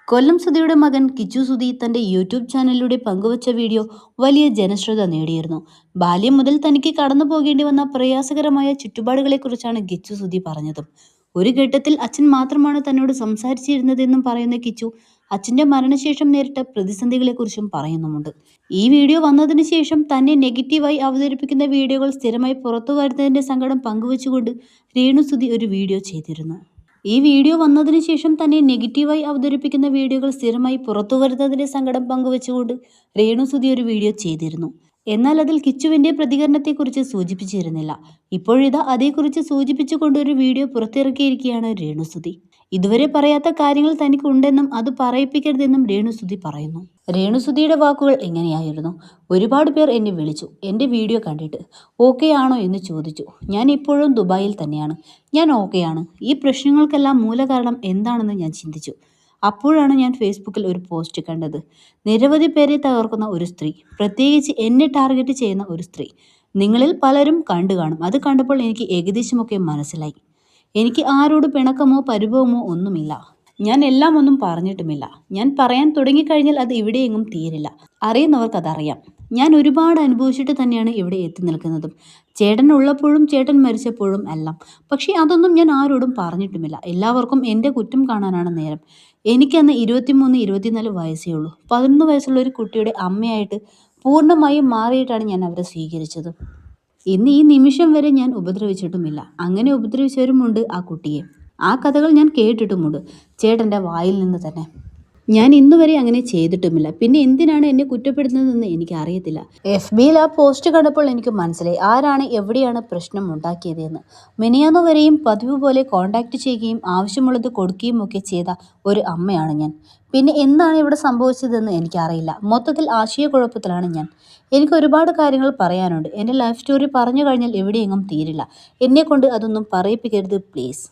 കൊല്ലം സുധിയുടെ മകൻ കിച്ചു സുധി തന്റെ യൂട്യൂബ് ചാനലിലൂടെ പങ്കുവച്ച വീഡിയോ വലിയ ജനശ്രദ്ധ നേടിയിരുന്നു. ബാല്യം മുതൽ തനിക്ക് കടന്നു പോകേണ്ടി വന്ന പ്രയാസകരമായ ചുറ്റുപാടുകളെക്കുറിച്ചാണ് കിച്ചു സുധി പറഞ്ഞതും. ഒരു ഘട്ടത്തിൽ അച്ഛൻ മാത്രമാണ് തന്നോട് സംസാരിച്ചിരുന്നതെന്നും പറയുന്ന കിച്ചു അച്ഛന്റെ മരണശേഷം നേരിട്ട പ്രതിസന്ധികളെക്കുറിച്ചും പറയുന്നുമുണ്ട്. ഈ വീഡിയോ വന്നതിന് ശേഷം തന്നെ നെഗറ്റീവായി അവതരിപ്പിക്കുന്ന വീഡിയോകൾ സ്ഥിരമായി പുറത്തു വരുന്നതിന്റെ സങ്കടം പങ്കുവച്ചുകൊണ്ട് രേണുസുധി ഒരു വീഡിയോ ചെയ്തിരുന്നു. ഈ വീഡിയോ വന്നതിന് ശേഷം തന്നെ നെഗറ്റീവായി അവതരിപ്പിക്കുന്ന വീഡിയോകൾ സ്ഥിരമായി പുറത്തു വരുന്നതിന്റെ സങ്കടം പങ്കുവച്ചുകൊണ്ട് രേണുസുധി ഒരു വീഡിയോ ചെയ്തിരുന്നു. എന്നാൽ അതിൽ കിച്ചുവിന്റെ പ്രതികരണത്തെക്കുറിച്ച് സൂചിപ്പിച്ചിരുന്നില്ല. ഇപ്പോഴിതാ അതേക്കുറിച്ച് സൂചിപ്പിച്ചുകൊണ്ട് ഒരു വീഡിയോ പുറത്തിറക്കിയിരിക്കുകയാണ് രേണുസുധി. ഇതുവരെ പറയാത്ത കാര്യങ്ങൾ തനിക്കുണ്ടെന്നും അത് പറയിപ്പിക്കരുതെന്നും രേണുസുധി പറയുന്നു. രേണുസുധിയുടെ വാക്കുകൾ എങ്ങനെയായിരുന്നു? ഒരുപാട് പേർ എന്നെ വിളിച്ചു, എൻ്റെ വീഡിയോ കണ്ടിട്ട് ഓക്കെ ആണോ എന്ന് ചോദിച്ചു. ഞാൻ ഇപ്പോഴും ദുബായിൽ തന്നെയാണ്. ഞാൻ ഓക്കെയാണ്. ഈ പ്രശ്നങ്ങൾക്കെല്ലാം മൂലകാരണം എന്താണെന്ന് ഞാൻ ചിന്തിച്ചു. അപ്പോഴാണ് ഞാൻ ഫേസ്ബുക്കിൽ ഒരു പോസ്റ്റ് കണ്ടത്. നിരവധി പേരെ തകർക്കുന്ന ഒരു സ്ത്രീ, പ്രത്യേകിച്ച് എന്നെ ടാർഗറ്റ് ചെയ്യുന്ന ഒരു സ്ത്രീ. നിങ്ങളിൽ പലരും കണ്ടു കാണും. അത് കണ്ടപ്പോൾ എനിക്ക് ഏകദേശമൊക്കെ മനസ്സിലായി. എനിക്ക് ആരോട് പിണക്കമോ പരിഭവമോ ഒന്നുമില്ല. ഞാൻ എല്ലാം ഒന്നും പറഞ്ഞിട്ടുമില്ല. ഞാൻ പറയാൻ തുടങ്ങിക്കഴിഞ്ഞാൽ അത് ഇവിടെയെങ്ങും തീരില്ല. അറിയുന്നവർക്ക് അതറിയാം. ഞാൻ ഒരുപാട് അനുഭവിച്ചിട്ട് തന്നെയാണ് ഇവിടെ എത്തി നിൽക്കുന്നതും. ചേട്ടൻ ഉള്ളപ്പോഴും ചേട്ടൻ മരിച്ചപ്പോഴും എല്ലാം. പക്ഷേ അതൊന്നും ഞാൻ ആരോടും പറഞ്ഞിട്ടുമില്ല. എല്ലാവർക്കും എൻ്റെ കുറ്റം കാണാനാണ് നേരം. എനിക്കന്ന് 23, 24 വയസ്സേ ഉള്ളൂ. 11 വയസ്സുള്ള ഒരു കുട്ടിയുടെ അമ്മയായിട്ട് പൂർണ്ണമായും മാറിയിട്ടാണ് ഞാൻ അവരെ സ്വീകരിച്ചത്. ഇന്ന് ഈ നിമിഷം വരെ ഞാൻ ഉപദ്രവിച്ചിട്ടുമില്ല. അങ്ങനെ ഉപദ്രവിച്ചവരുമുണ്ട് ആ കുട്ടിയെ. ആ കഥകൾ ഞാൻ കേട്ടിട്ടുമുണ്ട്, ചേട്ടൻ്റെ വായിൽ നിന്ന് തന്നെ. ഞാൻ ഇന്നുവരെ അങ്ങനെ ചെയ്തിട്ടുമില്ല. പിന്നെ എന്തിനാണ് എന്നെ കുറ്റപ്പെടുത്തുന്നതെന്ന് എനിക്ക് അറിയത്തില്ല. FBയിൽ ആ പോസ്റ്റ് കണ്ടപ്പോൾ എനിക്ക് മനസ്സിലായി ആരാണ് എവിടെയാണ് പ്രശ്നം ഉണ്ടാക്കിയത് എന്ന്. മിനിയാന്ന് വരെയും പതിവ് പോലെ കോണ്ടാക്ട് ചെയ്യുകയും ആവശ്യമുള്ളത് കൊടുക്കുകയും ഒക്കെ ചെയ്ത ഒരു അമ്മയാണ് ഞാൻ. പിന്നെ എന്താണ് ഇവിടെ സംഭവിച്ചതെന്ന് എനിക്കറിയില്ല. മൊത്തത്തിൽ ആശയക്കുഴപ്പത്തിലാണ് ഞാൻ. എനിക്ക് ഒരുപാട് കാര്യങ്ങൾ പറയാനുണ്ട്. എൻ്റെ ലൈഫ് സ്റ്റോറി പറഞ്ഞു കഴിഞ്ഞാൽ എവിടെയെങ്ങും തീരില്ല. എന്നെക്കൊണ്ട് അതൊന്നും പറയിപ്പിക്കരുത് പ്ലീസ്.